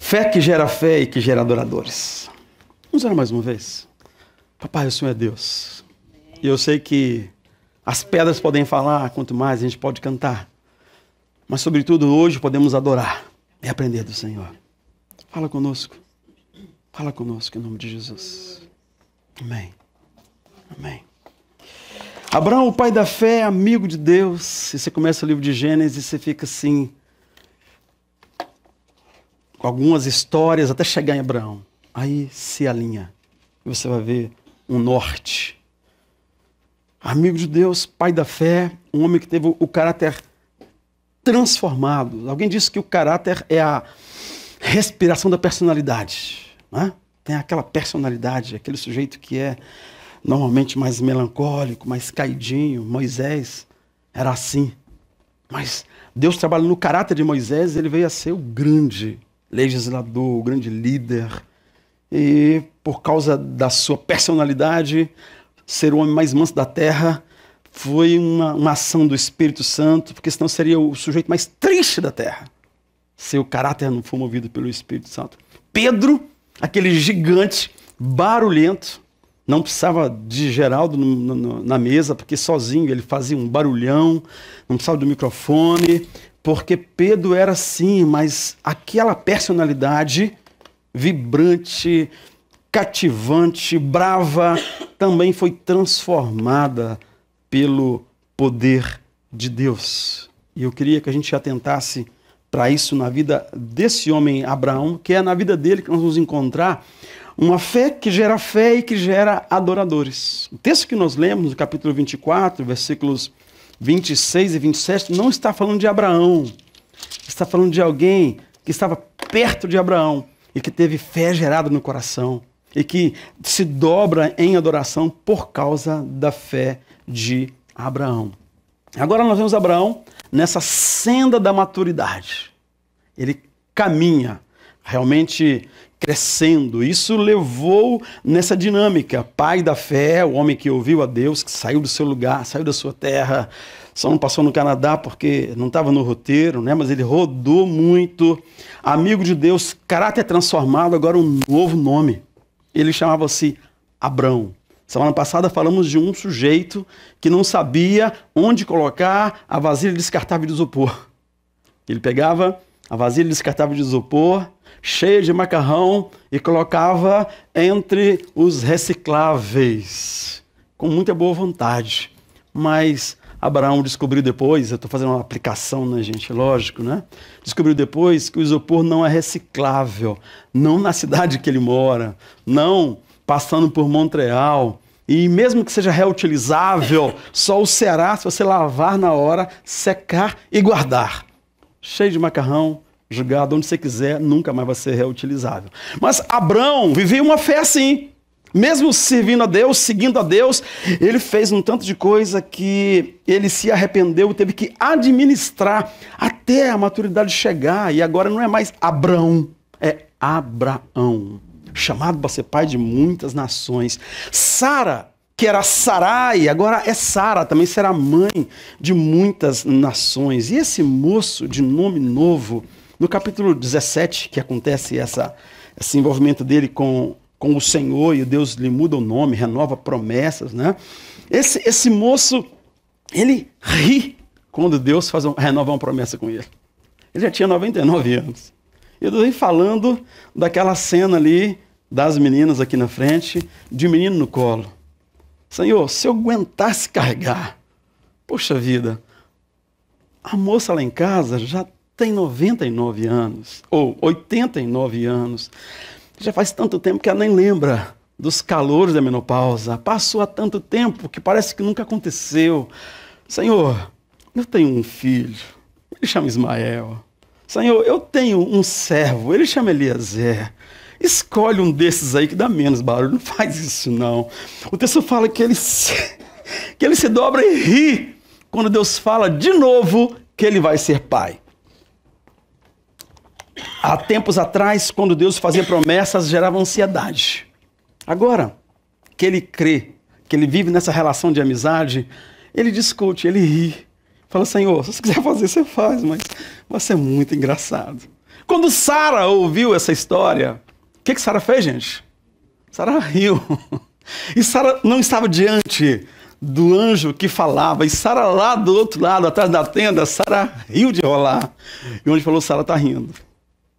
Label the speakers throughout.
Speaker 1: fé e que gera adoradores. Vamos orar mais uma vez? Papai, o Senhor é Deus. E eu sei que as pedras podem falar, quanto mais a gente pode cantar. Mas, sobretudo, hoje podemos adorar e aprender do Senhor. Fala conosco. Fala conosco em nome de Jesus. Amém. Amém. Abraão, o pai da fé, amigo de Deus. E você começa o livro de Gênesis e você fica assim, com algumas histórias até chegar em Abraão. Aí se alinha. E você vai ver um norte. Amigo de Deus, pai da fé, um homem que teve o caráter transformado. Alguém disse que o caráter é a respiração da personalidade. Né? Tem aquela personalidade, aquele sujeito que é normalmente mais melancólico, mais caidinho. Moisés era assim. Mas Deus trabalha no caráter de Moisés, ele veio a ser o grande legislador, o grande líder. E por causa da sua personalidade, ser o homem mais manso da terra, foi uma ação do Espírito Santo, porque senão seria o sujeito mais triste da terra, se o caráter não for movido pelo Espírito Santo. Pedro, aquele gigante, barulhento, não precisava de Geraldo na mesa, porque sozinho ele fazia um barulhão, não precisava do microfone, porque Pedro era assim, mas aquela personalidade vibrante, cativante, brava, também foi transformada pelo poder de Deus. E eu queria que a gente atentasse para isso na vida desse homem Abraão, que é na vida dele que nós vamos encontrar uma fé e que gera adoradores. O texto que nós lemos, no capítulo 24, versículos 26 e 27, não está falando de Abraão. Está falando de alguém que estava perto de Abraão e que teve fé gerada no coração e que se dobra em adoração por causa da fé de Abraão. Agora nós vemos Abraão nessa senda da maturidade. Ele caminha realmente crescendo. Isso levou nessa dinâmica. Pai da fé, o homem que ouviu a Deus, que saiu do seu lugar, saiu da sua terra, só não passou no Canadá porque não estava no roteiro, né? Mas ele rodou muito. Amigo de Deus, caráter transformado, agora um novo nome. Ele chamava-se Abrão. Semana passada falamos de um sujeito que não sabia onde colocar a vasilha descartável de isopor. Ele pegava a vasilha descartável de isopor, cheia de macarrão, e colocava entre os recicláveis, com muita boa vontade. Mas Abraão descobriu depois, eu estou fazendo uma aplicação, né, gente? Lógico, né? Descobriu depois que o isopor não é reciclável, não na cidade que ele mora, não passando por Montreal, e mesmo que seja reutilizável, só o será se você lavar na hora, secar e guardar. Cheio de macarrão, jogado onde você quiser, nunca mais vai ser reutilizável. Mas Abrão vivia uma fé assim. Mesmo servindo a Deus, seguindo a Deus, ele fez um tanto de coisa que ele se arrependeu, teve que administrar até a maturidade chegar. E agora não é mais Abrão, é Abraão, chamado para ser pai de muitas nações. Sara, que era Sarai, agora é Sara, também será mãe de muitas nações. E esse moço de nome novo, no capítulo 17, que acontece esse envolvimento dele com o Senhor, e Deus lhe muda o nome, renova promessas, né? Esse moço, ele ri quando Deus renova uma promessa com ele. Ele já tinha 99 anos. Eu estou falando daquela cena ali, das meninas aqui na frente, de menino no colo. Senhor, se eu aguentasse carregar, poxa vida, a moça lá em casa já tem 99 anos, ou 89 anos. Já faz tanto tempo que ela nem lembra dos calores da menopausa. Passou há tanto tempo que parece que nunca aconteceu. Senhor, eu tenho um filho, ele chama Ismael. Senhor, eu tenho um servo, ele chama Eliezer. Escolhe um desses aí que dá menos barulho, não faz isso não. O texto fala que ele se dobra e ri quando Deus fala de novo que ele vai ser pai. Há tempos atrás, quando Deus fazia promessas, gerava ansiedade. Agora que ele crê, que ele vive nessa relação de amizade, ele discute, ele ri. Fala, Senhor, se você quiser fazer, você faz, mas vai ser muito engraçado. Quando Sara ouviu essa história, o que Sara fez, gente? Sara riu. E Sara não estava diante do anjo que falava. E Sara lá do outro lado, atrás da tenda, Sara riu de rolar. E o anjo falou, Sara está rindo.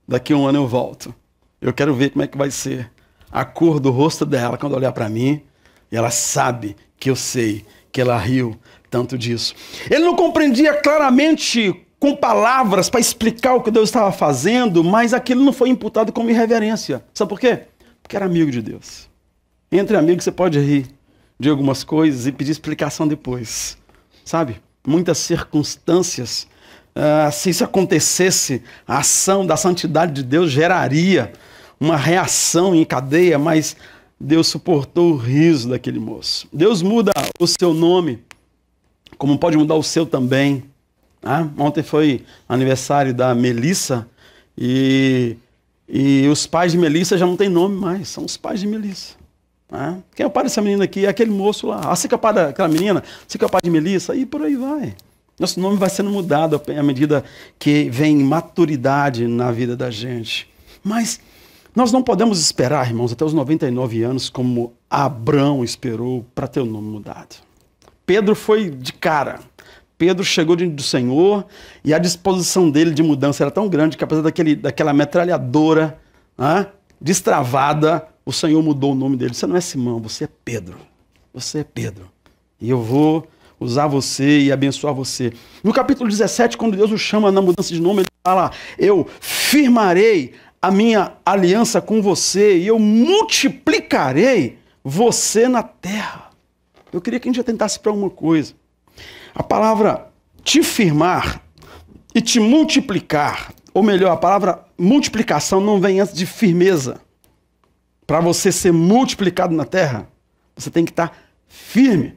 Speaker 1: Daqui a um ano eu volto. Eu quero ver como é que vai ser a cor do rosto dela quando olhar para mim. E ela sabe que eu sei que ela riu tanto disso. Ele não compreendia claramente com palavras para explicar o que Deus estava fazendo, mas aquilo não foi imputado como irreverência. Sabe por quê? Porque era amigo de Deus. Entre amigos você pode rir de algumas coisas e pedir explicação depois. Sabe? Muitas circunstâncias, se isso acontecesse, a ação da santidade de Deus geraria uma reação em cadeia, mas Deus suportou o riso daquele moço. Deus muda o seu nome, como pode mudar o seu também. Ontem foi aniversário da Melissa e os pais de Melissa já não tem nome mais, são os pais de Melissa. Quem é o pai dessa menina aqui? É aquele moço lá. Você que é o pai daquela menina? Você que é o pai de Melissa? E por aí vai. Nosso nome vai sendo mudado à medida que vem maturidade na vida da gente. Mas nós não podemos esperar, irmãos, até os 99 anos, como Abrão esperou, para ter o nome mudado. Pedro foi de cara. Pedro chegou diante do Senhor e a disposição dele de mudança era tão grande que, apesar daquela metralhadora destravada, o Senhor mudou o nome dele. Você não é Simão, você é Pedro. Você é Pedro. E eu vou usar você e abençoar você. No capítulo 17, quando Deus o chama na mudança de nome, ele fala, eu firmarei a minha aliança com você e eu multiplicarei você na terra. Eu queria que a gente atentasse para uma coisa. A palavra te firmar e te multiplicar, ou melhor, a palavra multiplicação não vem antes de firmeza. Para você ser multiplicado na terra, você tem que estar firme,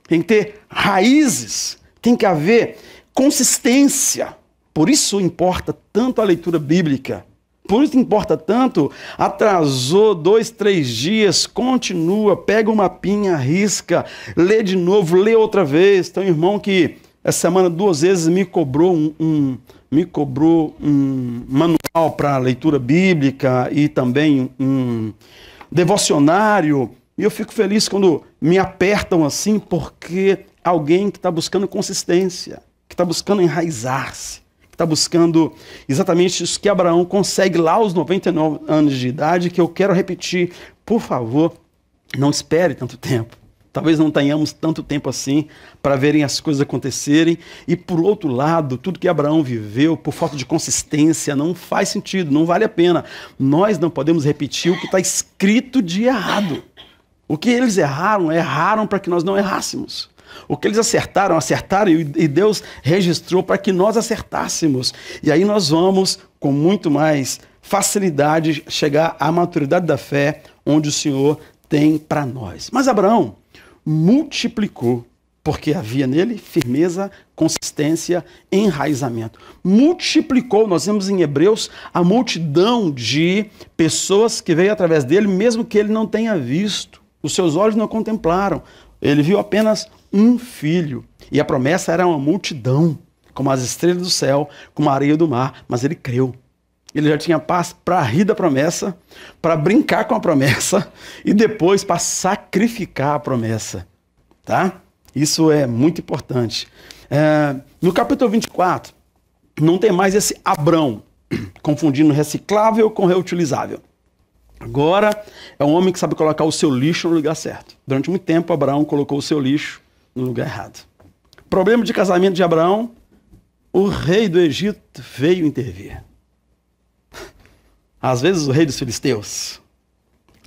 Speaker 1: tem que ter raízes, tem que haver consistência. Por isso importa tanto a leitura bíblica. Por isso importa tanto, atrasou 2, 3 dias, continua, pega uma pinha, risca, lê de novo, lê outra vez. Tem um irmão que essa semana 2 vezes me cobrou um manual para leitura bíblica e também um devocionário. E eu fico feliz quando me apertam assim, porque alguém que está buscando consistência, que está buscando enraizar-se, está buscando exatamente isso que Abraão consegue lá aos 99 anos de idade, que eu quero repetir. Por favor, não espere tanto tempo. Talvez não tenhamos tanto tempo assim para verem as coisas acontecerem. E por outro lado, tudo que Abraão viveu por falta de consistência não faz sentido, não vale a pena. Nós não podemos repetir o que está escrito de errado. O que eles erraram para que nós não errássemos. O que eles acertaram e Deus registrou para que nós acertássemos. E aí nós vamos, com muito mais facilidade, chegar à maturidade da fé, onde o Senhor tem para nós. Mas Abraão multiplicou, porque havia nele firmeza, consistência, enraizamento. Multiplicou, nós vemos em Hebreus a multidão de pessoas que veio através dele, mesmo que ele não tenha visto. Os seus olhos não contemplaram. Ele viu apenas um filho. E a promessa era uma multidão, como as estrelas do céu, como a areia do mar. Mas ele creu. Ele já tinha paz para rir da promessa, para brincar com a promessa e depois para sacrificar a promessa. Tá? Isso é muito importante. No capítulo 24, não tem mais esse Abrão, confundindo reciclável com reutilizável. Agora é um homem que sabe colocar o seu lixo no lugar certo. Durante muito tempo, Abraão colocou o seu lixo no lugar errado. Problema de casamento de Abraão, o rei do Egito veio intervir. Às vezes o rei dos filisteus,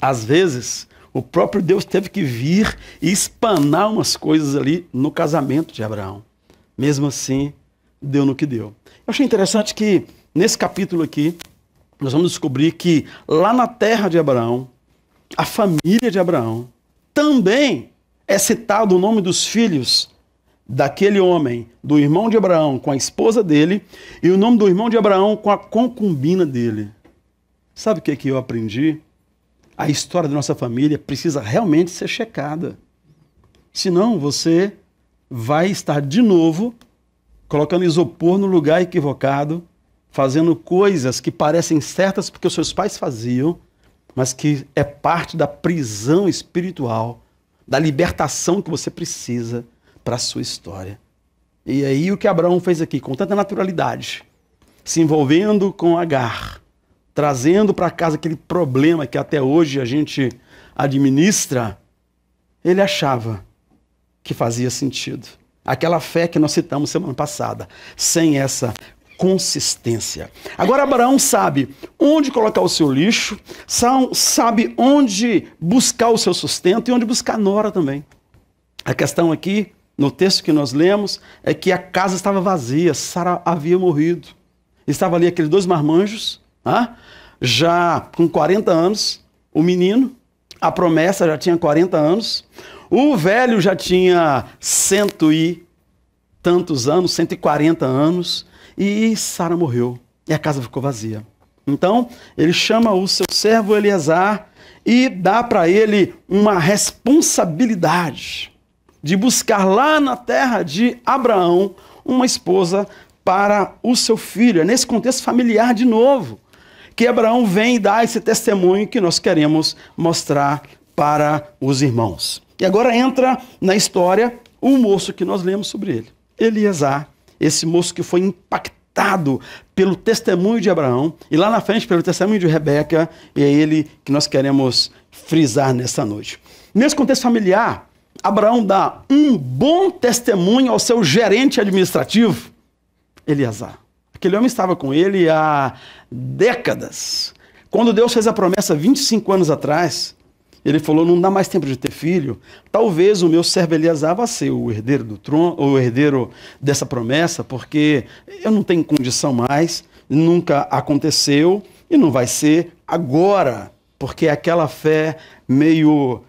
Speaker 1: às vezes o próprio Deus teve que vir e espanar umas coisas ali no casamento de Abraão. Mesmo assim, deu no que deu. Eu achei interessante que nesse capítulo aqui, nós vamos descobrir que lá na terra de Abraão, a família de Abraão, também é citado o nome dos filhos daquele homem, do irmão de Abraão com a esposa dele, e o nome do irmão de Abraão com a concubina dele. Sabe o que eu aprendi? A história da nossa família precisa realmente ser checada. Senão você vai estar de novo colocando isopor no lugar equivocado fazendo coisas que parecem certas porque os seus pais faziam, mas que é parte da prisão espiritual, da libertação que você precisa para a sua história. E aí o que Abraão fez aqui, com tanta naturalidade, se envolvendo com Agar, trazendo para casa aquele problema que até hoje a gente administra, ele achava que fazia sentido. Aquela fé que nós citamos semana passada, sem essa consistência. Agora Abraão sabe onde colocar o seu lixo, sabe onde buscar o seu sustento e onde buscar nora também. A questão aqui, no texto que nós lemos, é que a casa estava vazia, Sara havia morrido. Estava ali aqueles 2 marmanjos, já com 40 anos, o menino, a promessa já tinha 40 anos, o velho já tinha 100 e tantos anos, 140 anos, e Sara morreu, e a casa ficou vazia. Então, ele chama o seu servo Eleazar e dá para ele uma responsabilidade de buscar lá na terra de Abraão uma esposa para o seu filho. É nesse contexto familiar de novo que Abraão vem dar esse testemunho que nós queremos mostrar para os irmãos. E agora entra na história o moço que nós lemos sobre ele, Eleazar, esse moço que foi impactado pelo testemunho de Abraão e lá na frente pelo testemunho de Rebeca, e é ele que nós queremos frisar nessa noite. Nesse contexto familiar, Abraão dá um bom testemunho ao seu gerente administrativo, Eleazar. Aquele homem estava com ele há décadas. Quando Deus fez a promessa 25 anos atrás, ele falou, não dá mais tempo de ter filho, talvez o meu servo Eleazar vá ser o herdeiro do trono, o herdeiro dessa promessa, porque eu não tenho condição mais, nunca aconteceu e não vai ser agora, porque aquela fé meio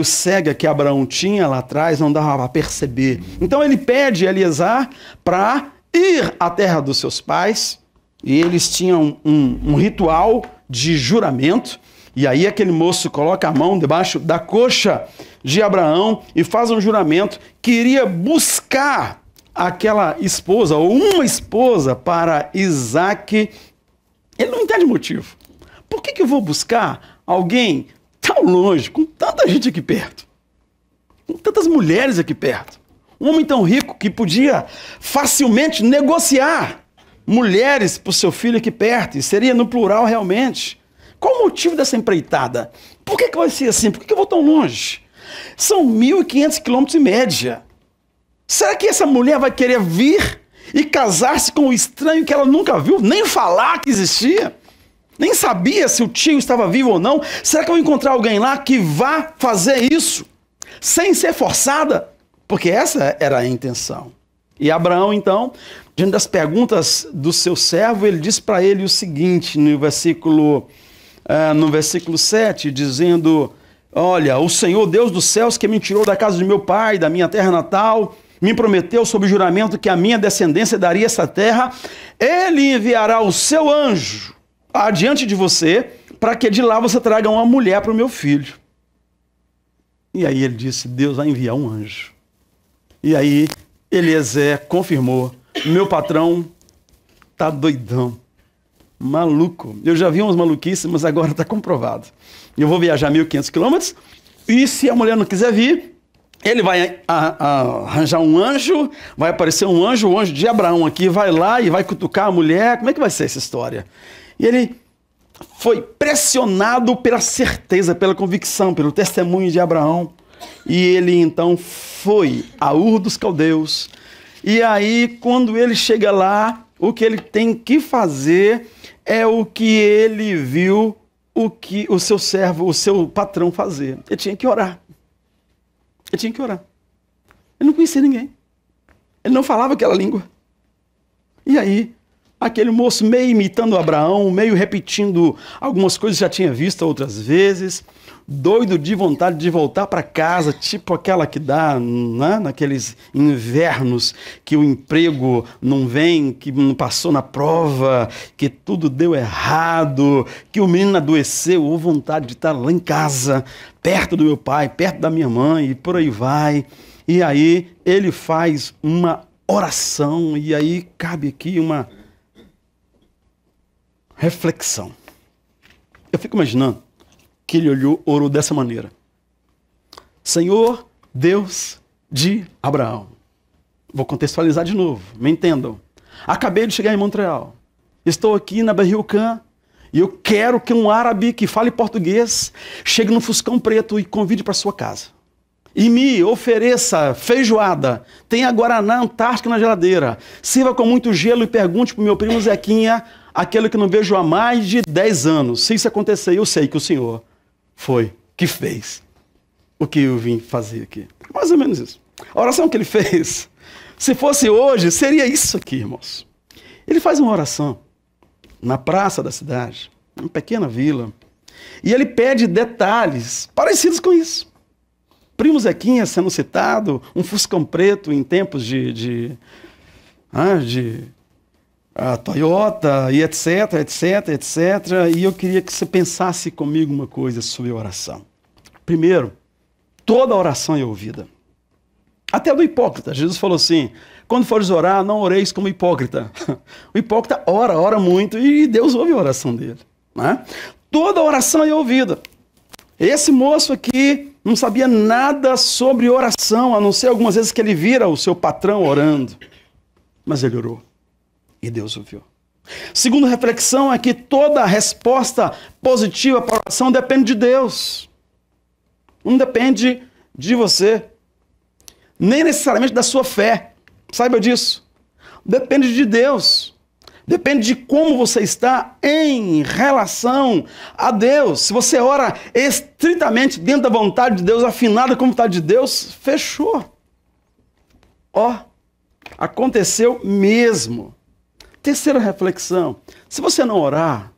Speaker 1: cega que Abraão tinha lá atrás, não dava para perceber. Então ele pede a Eleazar para ir à terra dos seus pais, e eles tinham um ritual de juramento, e aí aquele moço coloca a mão debaixo da coxa de Abraão e faz um juramento que iria buscar aquela esposa, ou uma esposa para Isaque. Ele não entende o motivo. Por que eu vou buscar alguém tão longe, com tanta gente aqui perto, com tantas mulheres aqui perto? Um homem tão rico que podia facilmente negociar mulheres para o seu filho aqui perto, e seria no plural realmente. Qual o motivo dessa empreitada? Por que vai ser assim? Por que eu vou tão longe? São 1.500 quilômetros em média. Será que essa mulher vai querer vir e casar-se com um estranho que ela nunca viu, nem falar que existia? Nem sabia se o tio estava vivo ou não? Será que eu vou encontrar alguém lá que vá fazer isso sem ser forçada? Porque essa era a intenção. E Abraão, então, diante das perguntas do seu servo, ele diz para ele o seguinte, no versículo 7, dizendo, olha, o Senhor Deus dos céus que me tirou da casa de meu pai, da minha terra natal, me prometeu sob juramento que a minha descendência daria essa terra, ele enviará o seu anjo adiante de você, para que de lá você traga uma mulher para o meu filho. E aí ele disse, Deus vai enviar um anjo. E aí Eliezer confirmou, meu patrão tá doidão, maluco. Eu já vi umas maluquices, mas agora está comprovado. Eu vou viajar 1.500 quilômetros e se a mulher não quiser vir, ele vai arranjar um anjo, vai aparecer um anjo, o anjo de Abraão aqui, vai lá e vai cutucar a mulher. Como é que vai ser essa história? E ele foi pressionado pela certeza, pela convicção, pelo testemunho de Abraão. E ele então foi a Ur dos Caldeus. E aí, quando ele chega lá, o que ele tem que fazer é o que ele viu o que o seu servo, o seu patrão fazer. Ele tinha que orar. Ele tinha que orar. Ele não conhecia ninguém. Ele não falava aquela língua. E aí, aquele moço meio imitando Abraão, meio repetindo algumas coisas que já tinha visto outras vezes, doido de vontade de voltar para casa, tipo aquela que dá, né, naqueles invernos que o emprego não vem, que não passou na prova, que tudo deu errado, que o menino adoeceu, ou vontade de estar lá em casa, perto do meu pai, perto da minha mãe, e por aí vai. E aí ele faz uma oração, e aí cabe aqui uma reflexão. Eu fico imaginando que ele orou dessa maneira. Senhor, Deus de Abraão. Vou contextualizar de novo, me entendam. Acabei de chegar em Montreal. Estou aqui na Berry-UQAM e eu quero que um árabe que fale português chegue no Fuscão Preto e convide para sua casa. E me ofereça feijoada, tenha guaraná Antártica na geladeira, sirva com muito gelo e pergunte para o meu primo Zequinha, aquele que não vejo há mais de 10 anos. Se isso acontecer, eu sei que o Senhor foi que fez o que eu vim fazer aqui. Mais ou menos isso. A oração que ele fez, se fosse hoje, seria isso aqui, irmãos. Ele faz uma oração na praça da cidade, uma pequena vila, e ele pede detalhes parecidos com isso. Primo Zequinha sendo citado, um Fuscão Preto em tempos de Toyota e etc, etc, etc. E eu queria que você pensasse comigo uma coisa sobre oração. Primeiro, toda oração é ouvida. Até do hipócrita. Jesus falou assim, quando fores orar, não oreis como hipócrita. O hipócrita ora muito e Deus ouve a oração dele. Né? Toda oração é ouvida. Esse moço aqui não sabia nada sobre oração, a não ser algumas vezes que ele vira o seu patrão orando. Mas ele orou. E Deus ouviu. Segunda reflexão é que toda resposta positiva para a oração depende de Deus. Não depende de você. Nem necessariamente da sua fé. Saiba disso. Depende de Deus. Depende de como você está em relação a Deus. Se você ora estritamente dentro da vontade de Deus, afinada com a vontade de Deus, fechou. Ó, aconteceu mesmo. Terceira reflexão. Se você não orar,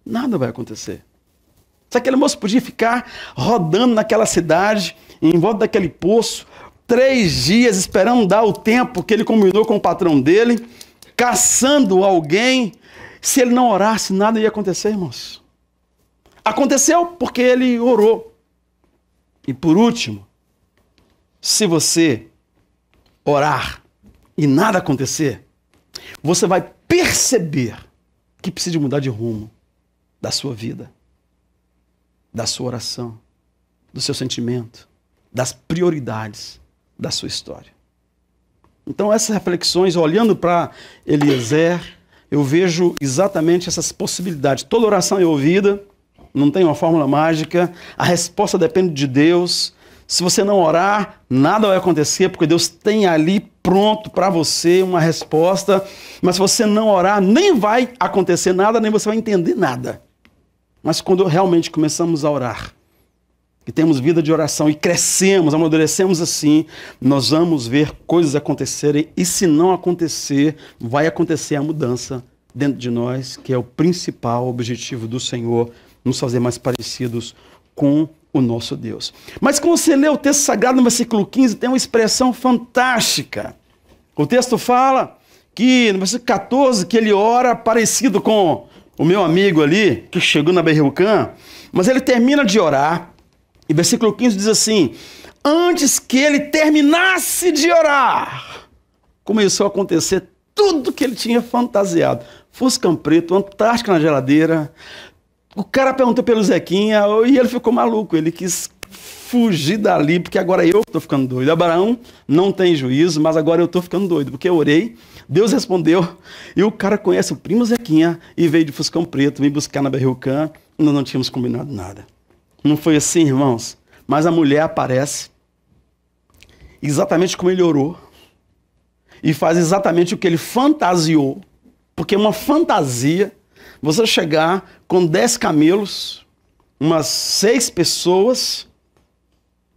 Speaker 1: nada vai acontecer. Se aquele moço podia ficar rodando naquela cidade, em volta daquele poço, 3 dias esperando dar o tempo que ele combinou com o patrão dele, caçando alguém, se ele não orasse, nada ia acontecer, irmãos. Aconteceu porque ele orou. E por último, se você orar e nada acontecer, você vai perceber que precisa mudar de rumo da sua vida, da sua oração, do seu sentimento, das prioridades da sua história. Então, essas reflexões, olhando para Eliezer, eu vejo exatamente essas possibilidades. Toda oração é ouvida, não tem uma fórmula mágica, a resposta depende de Deus. Se você não orar, nada vai acontecer, porque Deus tem ali pronto para você uma resposta. Mas se você não orar, nem vai acontecer nada, nem você vai entender nada. Mas quando realmente começamos a orar, e temos vida de oração, e crescemos, amadurecemos assim, nós vamos ver coisas acontecerem, e se não acontecer, vai acontecer a mudança dentro de nós, que é o principal objetivo do Senhor, nos fazer mais parecidos com o nosso Deus. Mas quando você lê o texto sagrado no versículo 15, tem uma expressão fantástica. O texto fala que, no versículo 14, que ele ora parecido com o meu amigo ali, que chegou na Berry-UQAM, mas ele termina de orar, e versículo 15 diz assim, antes que ele terminasse de orar, começou a acontecer tudo que ele tinha fantasiado. Fuscão Preto, Antártica na geladeira. O cara perguntou pelo Zequinha e ele ficou maluco. Ele quis fugir dali, porque agora eu estou ficando doido. Abraão não tem juízo, mas agora eu estou ficando doido, porque eu orei, Deus respondeu, e o cara conhece o primo Zequinha e veio de Fuscão Preto, veio buscar na Berry-UQAM, e nós não tínhamos combinado nada. Não foi assim, irmãos? Mas a mulher aparece exatamente como ele orou e faz exatamente o que ele fantasiou, porque é uma fantasia você chegar com 10 camelos, umas 6 pessoas,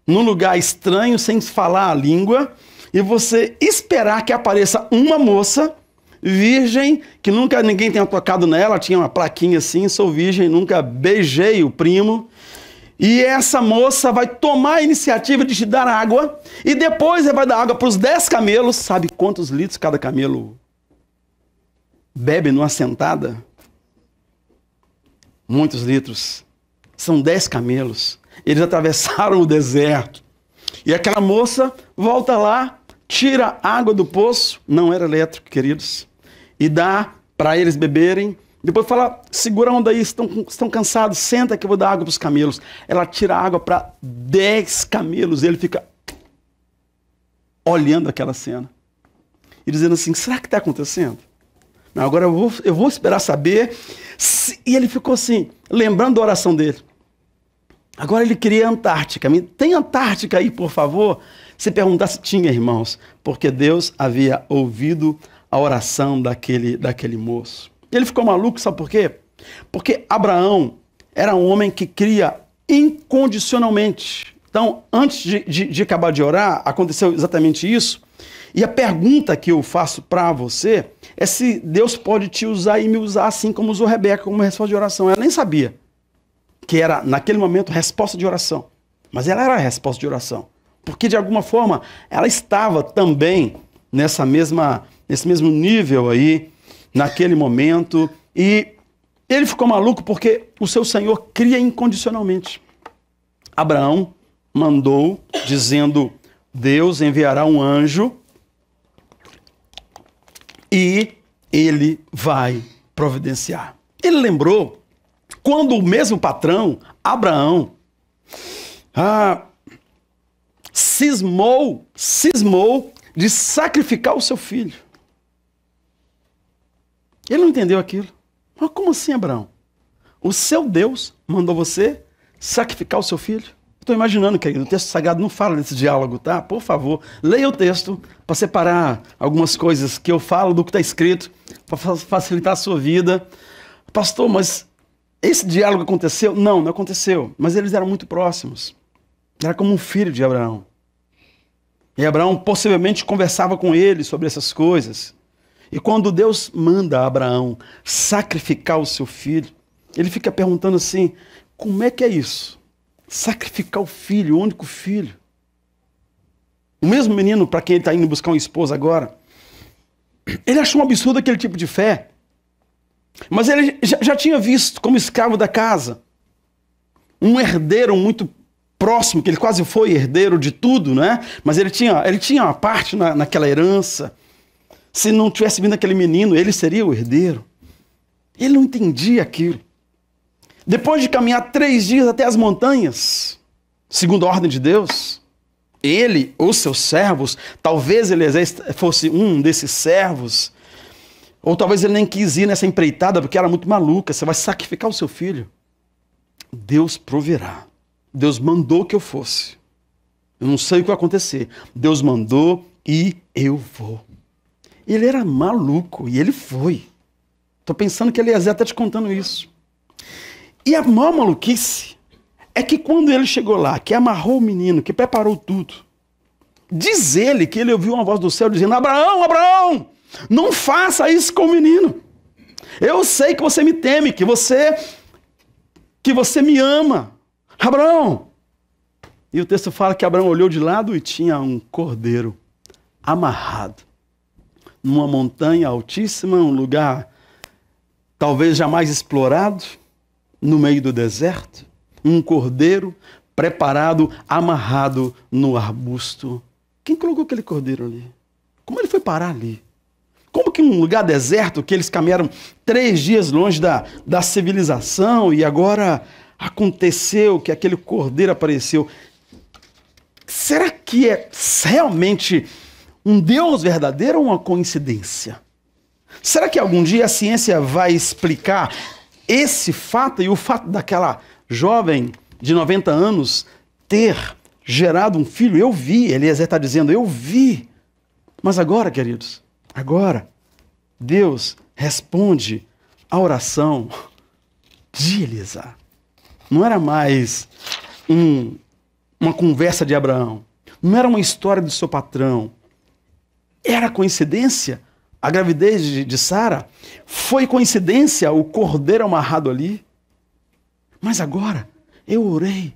Speaker 1: num lugar estranho, sem falar a língua, e você esperar que apareça uma moça virgem, que nunca ninguém tenha tocado nela, tinha uma plaquinha assim, sou virgem, nunca beijei o primo. E essa moça vai tomar a iniciativa de te dar água, e depois ele vai dar água para os 10 camelos. Sabe quantos litros cada camelo bebe numa sentada? Muitos litros. São 10 camelos. Eles atravessaram o deserto. E aquela moça volta lá, tira água do poço, não era elétrico, queridos, e dá para eles beberem. Depois fala, segura a onda aí, estão cansados, senta que eu vou dar água para os camelos. Ela tira água para 10 camelos, e ele fica olhando aquela cena. E dizendo assim, será que está acontecendo? Não, agora eu vou esperar saber. E ele ficou assim, lembrando da oração dele. Agora ele queria a Antártica. Tem Antártica aí, por favor? Se perguntar se tinha, irmãos, porque Deus havia ouvido a oração daquele moço. Ele ficou maluco, sabe por quê? Porque Abraão era um homem que cria incondicionalmente. Então, antes de acabar de orar, aconteceu exatamente isso. E a pergunta que eu faço para você é se Deus pode te usar e me usar assim como usou Rebeca, como resposta de oração. Ela nem sabia que era, naquele momento, resposta de oração. Mas ela era a resposta de oração. Porque, de alguma forma, ela estava também nesse mesmo nível aí, naquele momento. E ele ficou maluco porque o seu Senhor cria incondicionalmente. Abraão mandou, dizendo, Deus enviará um anjo e ele vai providenciar. Ele lembrou quando o mesmo patrão, Abraão, cismou de sacrificar o seu filho. Ele não entendeu aquilo. Mas como assim, Abraão? O seu Deus mandou você sacrificar o seu filho? Estou imaginando, querido, o texto sagrado não fala desse diálogo, tá? Por favor, leia o texto para separar algumas coisas que eu falo do que está escrito, para facilitar a sua vida. Pastor, mas esse diálogo aconteceu? Não, não aconteceu. Mas eles eram muito próximos. Era como um filho de Abraão. E Abraão possivelmente conversava com ele sobre essas coisas. E quando Deus manda a Abraão sacrificar o seu filho, ele fica perguntando assim, como é que é isso? Sacrificar o filho, o único filho. O mesmo menino para quem ele está indo buscar uma esposa agora, ele achou um absurdo aquele tipo de fé. Mas ele já tinha visto como escravo da casa um herdeiro muito próximo, que ele quase foi herdeiro de tudo, né? Mas ele tinha uma parte naquela herança. Se não tivesse vindo aquele menino, ele seria o herdeiro. Ele não entendia aquilo. Depois de caminhar 3 dias até as montanhas, segundo a ordem de Deus, ele, os seus servos, talvez Eliezer fosse um desses servos, ou talvez ele nem quis ir nessa empreitada porque era muito maluca. Você vai sacrificar o seu filho? Deus proverá. Deus mandou que eu fosse. Eu não sei o que vai acontecer. Deus mandou e eu vou. Ele era maluco e ele foi. Estou pensando que Eliezer está te contando isso. E a maior maluquice é que quando ele chegou lá, que amarrou o menino, que preparou tudo, diz ele que ele ouviu uma voz do céu dizendo, Abraão, Abraão, não faça isso com o menino. Eu sei que você me teme, que você me ama. Abraão. E o texto fala que Abraão olhou de lado e tinha um cordeiro amarrado numa montanha altíssima, um lugar talvez jamais explorado, no meio do deserto, um cordeiro preparado, amarrado no arbusto. Quem colocou aquele cordeiro ali? Como ele foi parar ali? Como que um lugar deserto, que eles caminharam 3 dias longe da civilização e agora aconteceu que aquele cordeiro apareceu? Será que é realmente um Deus verdadeiro ou uma coincidência? Será que algum dia a ciência vai explicar esse fato e o fato daquela jovem de 90 anos ter gerado um filho? Eu vi, Eliezer está dizendo, eu vi. Mas agora, queridos, agora Deus responde a oração de Eliezer. Não era mais uma conversa de Abraão, não era uma história do seu patrão. Era coincidência a gravidez de Sara? Foi coincidência o cordeiro amarrado ali? Mas agora eu orei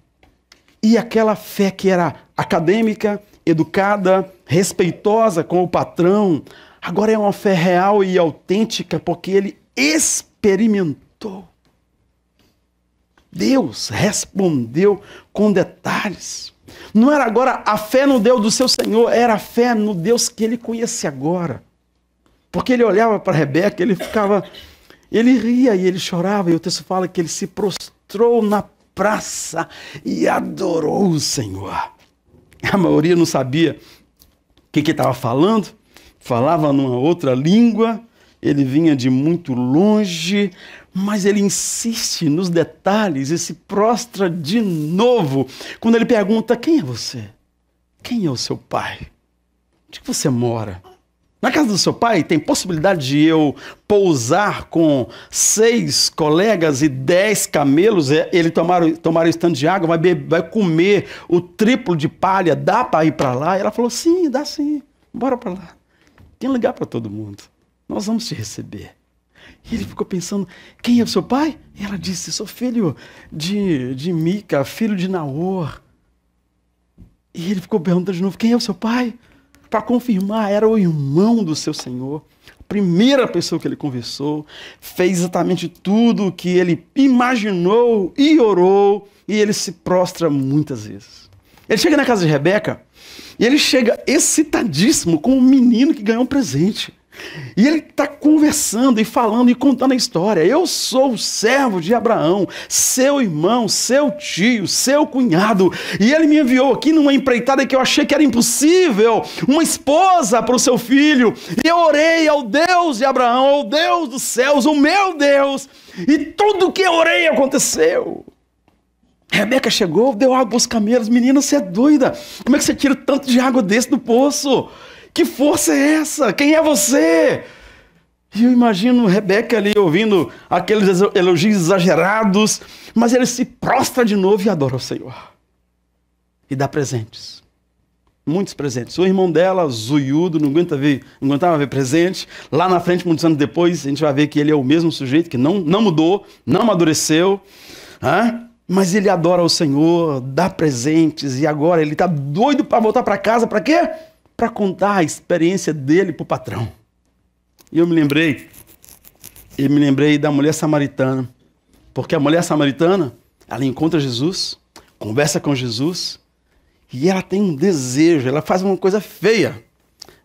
Speaker 1: e aquela fé que era acadêmica, educada, respeitosa com o patrão, agora é uma fé real e autêntica porque ele experimentou. Deus respondeu com detalhes. Não era agora a fé no Deus do seu Senhor, era a fé no Deus que ele conhece agora. Porque ele olhava para Rebeca, ele ficava Ele ria e ele chorava, e o texto fala que ele se prostrou na praça e adorou o Senhor. A maioria não sabia o que estava falando, falava numa outra língua, ele vinha de muito longe, mas ele insiste nos detalhes e se prostra de novo quando ele pergunta: quem é você? Quem é o seu pai? Onde que você mora? Na casa do seu pai tem possibilidade de eu pousar com 6 colegas e 10 camelos? Ele tomar um estande de água, vai comer o triplo de palha, dá para ir para lá? E ela falou: sim, dá sim, bora para lá. Tem lugar para todo mundo, nós vamos te receber. E ele ficou pensando: quem é o seu pai? E ela disse: sou filho de Mica, filho de Naor. E ele ficou perguntando de novo: quem é o seu pai? Para confirmar, era o irmão do seu Senhor, a primeira pessoa que ele conversou, fez exatamente tudo o que ele imaginou e orou, e ele se prostra muitas vezes. Ele chega na casa de Rebeca, e ele chega excitadíssimo com um menino que ganhou um presente. E ele está conversando e falando e contando a história. Eu sou o servo de Abraão, seu irmão, seu tio, seu cunhado. E ele me enviou aqui numa empreitada que eu achei que era impossível, uma esposa para o seu filho. E eu orei ao Deus de Abraão, ao Deus dos céus, o meu Deus. E tudo que eu orei aconteceu. Rebeca chegou, deu água para os camelos. Menina, você é doida. Como é que você tira tanto de água desse do poço? Que força é essa? Quem é você? E eu imagino Rebeca ali ouvindo aqueles elogios exagerados, mas ele se prostra de novo e adora o Senhor. E dá presentes. Muitos presentes. O irmão dela, zoiudo, não aguentava ver presente. Lá na frente, muitos anos depois, a gente vai ver que ele é o mesmo sujeito, que não mudou, não amadureceu. Mas ele adora o Senhor, dá presentes, e agora ele está doido para voltar para casa. Para quê? Para contar a experiência dele para o patrão. E eu me lembrei da mulher samaritana, porque a mulher samaritana, ela encontra Jesus, conversa com Jesus, e ela tem um desejo, ela faz uma coisa feia.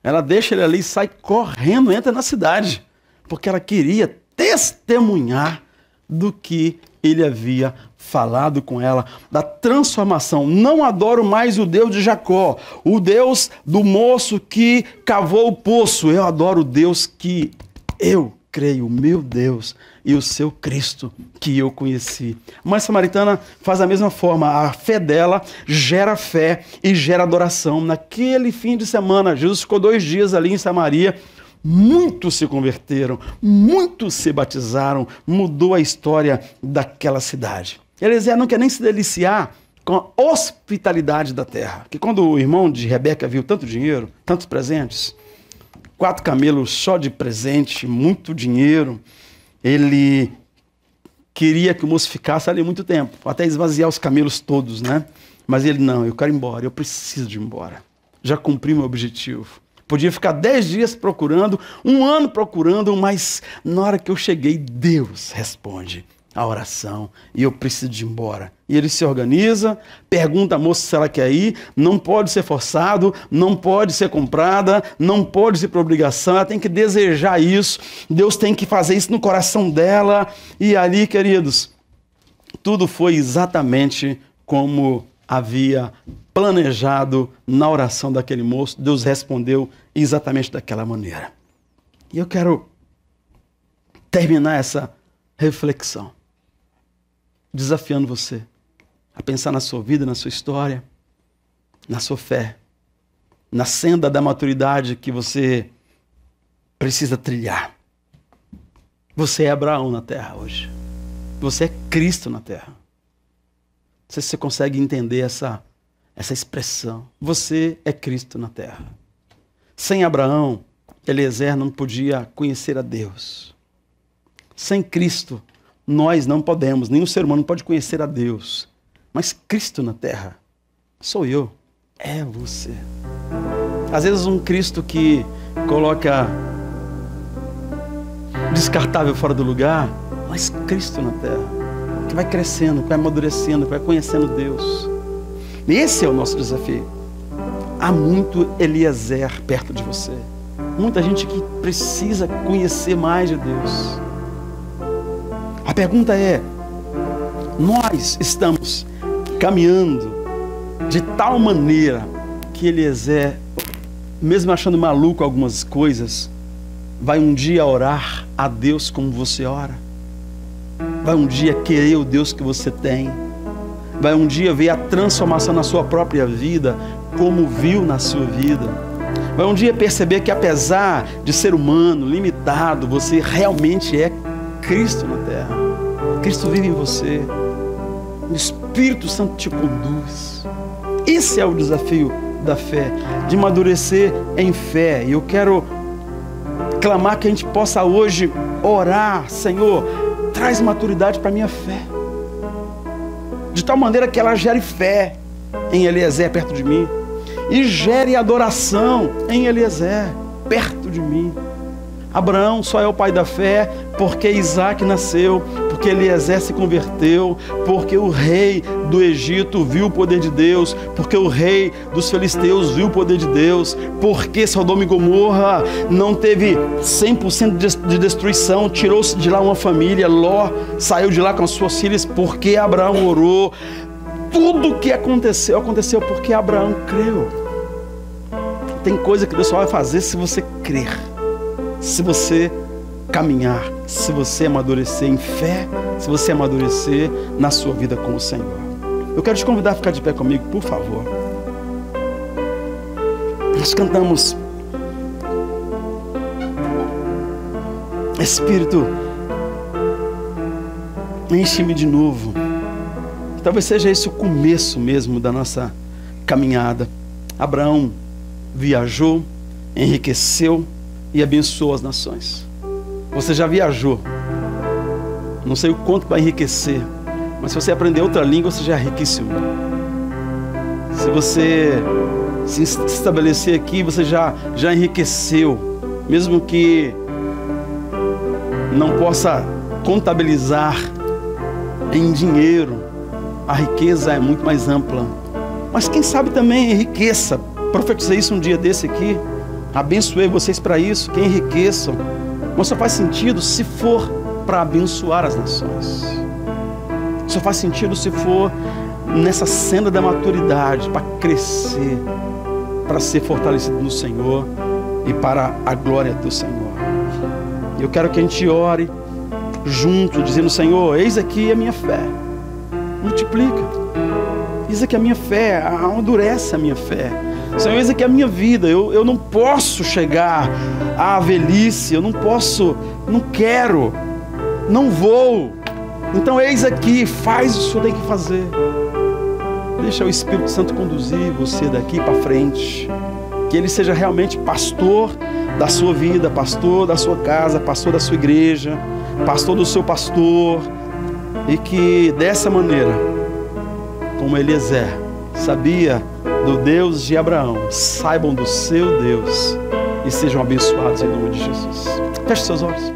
Speaker 1: Ela deixa ele ali e sai correndo, entra na cidade, porque ela queria testemunhar do que ele havia falado com ela, da transformação. Não adoro mais o Deus de Jacó, o Deus do moço que cavou o poço. Eu adoro o Deus que eu creio, o meu Deus e o seu Cristo que eu conheci. A mulher samaritana faz da mesma forma. A fé dela gera fé e gera adoração. Naquele fim de semana, Jesus ficou 2 dias ali em Samaria. Muitos se converteram, muitos se batizaram, mudou a história daquela cidade. Eliezer não quer nem se deliciar com a hospitalidade da terra. Que quando o irmão de Rebeca viu tanto dinheiro, tantos presentes, 4 camelos só de presente, muito dinheiro, ele queria que o moço ficasse ali muito tempo, até esvaziar os camelos todos, né? Mas ele: não, eu quero ir embora, eu preciso de ir embora. Já cumpri meu objetivo. Podia ficar 10 dias procurando, 1 ano procurando, mas na hora que eu cheguei, Deus responde a oração e eu preciso de ir embora. E ele se organiza, pergunta à moça se ela quer ir, não pode ser forçado, não pode ser comprada, não pode ser por obrigação, ela tem que desejar isso, Deus tem que fazer isso no coração dela. E ali, queridos, tudo foi exatamente como havia planejado na oração daquele moço. Deus respondeu exatamente daquela maneira. E eu quero terminar essa reflexão desafiando você a pensar na sua vida, na sua história, na sua fé, na senda da maturidade que você precisa trilhar. Você é Abraão na terra hoje. Você é Cristo na terra. Não sei se você consegue entender essa expressão. Você é Cristo na terra. Sem Abraão, Eliezer não podia conhecer a Deus. Sem Cristo, nós não podemos, nenhum ser humano pode conhecer a Deus. Mas Cristo na terra sou eu, é você. Às vezes um Cristo que coloca descartável fora do lugar, mas Cristo na terra, que vai crescendo, que vai amadurecendo, que vai conhecendo Deus. E esse é o nosso desafio. Há muito Eliezer perto de você. Muita gente que precisa conhecer mais de Deus. A pergunta é: nós estamos caminhando de tal maneira que Eliezer, mesmo achando maluco algumas coisas, vai um dia orar a Deus como você ora? Vai um dia querer o Deus que você tem? Vai um dia ver a transformação na sua própria vida, como viu na sua vida? Vai um dia perceber que, apesar de ser humano, limitado, você realmente é Cristo na terra. Cristo vive em você. O Espírito Santo te conduz. Esse é o desafio da fé, de amadurecer em fé. E eu quero clamar que a gente possa hoje orar: Senhor, traz maturidade para a minha fé, de tal maneira que ela gere fé em Eliezer perto de mim, e gere adoração em Eliezer perto de mim. Abraão só é o pai da fé porque Isaac nasceu, porque Eliezer se converteu, porque o rei do Egito viu o poder de Deus, porque o rei dos filisteus viu o poder de Deus, porque Sodoma e Gomorra não teve 100% de destruição, tirou-se de lá uma família, Ló saiu de lá com as suas filhas, porque Abraão orou. Tudo o que aconteceu, aconteceu porque Abraão creu. Tem coisa que Deus só vai fazer se você crer, se você caminhar, se você amadurecer em fé, se você amadurecer na sua vida com o Senhor. Eu quero te convidar a ficar de pé comigo, por favor. Nós cantamos: Espírito, enche-me de novo. Talvez seja esse o começo mesmo da nossa caminhada. Abraão viajou, enriqueceu e abençoou as nações. Você já viajou, não sei o quanto vai enriquecer, mas se você aprender outra língua, você já é riquíssimo. Se você se estabelecer aqui, você já enriqueceu, mesmo que não possa contabilizar em dinheiro. A riqueza é muito mais ampla, mas quem sabe também enriqueça. Profetizei isso um dia desse aqui, abençoei vocês para isso, que enriqueçam, mas só faz sentido se for para abençoar as nações. Só faz sentido se for nessa senda da maturidade, para crescer, para ser fortalecido no Senhor e para a glória do Senhor. Eu quero que a gente ore junto, dizendo: Senhor, eis aqui a minha fé, multiplica. Eis aqui a minha fé, amadurece a minha fé. Senhor, eis aqui a minha vida. Eu não posso chegar à velhice, eu não posso, não quero, não vou. Então eis aqui, faz o que o Senhor tem que fazer. Deixa o Espírito Santo conduzir você daqui para frente. Que Ele seja realmente pastor da sua vida, pastor da sua casa, pastor da sua igreja, pastor do seu pastor. E que dessa maneira, como Eliezer sabia do Deus de Abraão, saibam do seu Deus e sejam abençoados em nome de Jesus. Feche seus olhos.